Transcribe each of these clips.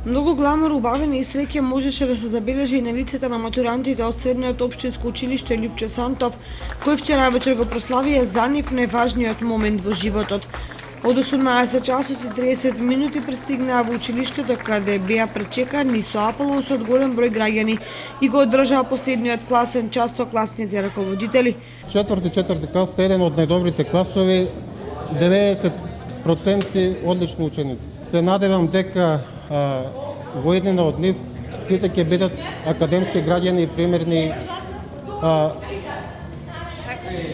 Многу гламур, убавина и среќа можеше да се забележи и на лицата на матурантите од Средниот општинско училиште Љупчо Сантов, кој вчера вечер го прославија за нив најважниот момент во животот. Од 18 часот и 30 минути пристигнаа во училиштето, каде беа пречекани со аплауз од голем број граѓани и го одржаа последниот класен час со класните раководители. Четврти клас е еден од најдобрите класови, 90% одлични ученици. Се надевам дека во еднина од нив сите ќе бидат академски граѓани и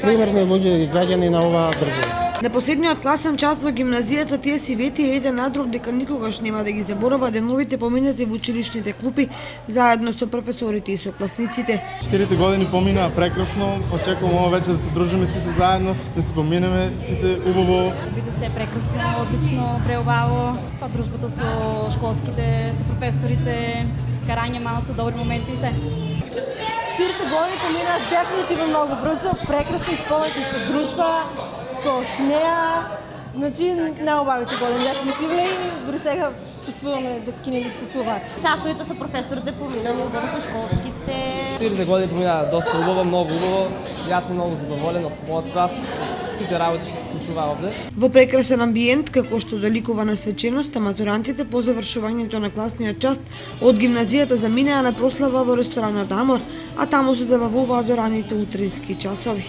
примерни луѓе и граѓани на оваа држава. На последниот класен час во гимназијата тие си ветија еден на друг дека никогаш нема да ги заборава деновите поминати во училишните клупи заедно со професорите и со класниците. 4 години поминаа прекрасно, очекувам ова вечер да се дружиме сите заедно, да се поминеме сите убаво. Биде се прекрасно, одлично, преубаво, па дружбата со школските, со професорите, карање малку добри моменти и се. 4 години поминаа дефинитивно многу брзо, прекрасно исполнети со дружба, со смеа, значи најубавите години дефинитивно и дури сега чувствуваме дека ќе ни липсуваат. Часовите со професорите поминаа убаво, со школските. 4 години поминаа доста убаво, многу убаво. Јас сум многу задоволен од мојот клас. Сите работи што се случува овде. Во прекрасен амбиент, како што доликува на свеченоста, матурантите по завршувањето на класниот час од гимназијата заминаа на прослава во ресторанот Амор, а таму се забавуваа до раните утрински часови.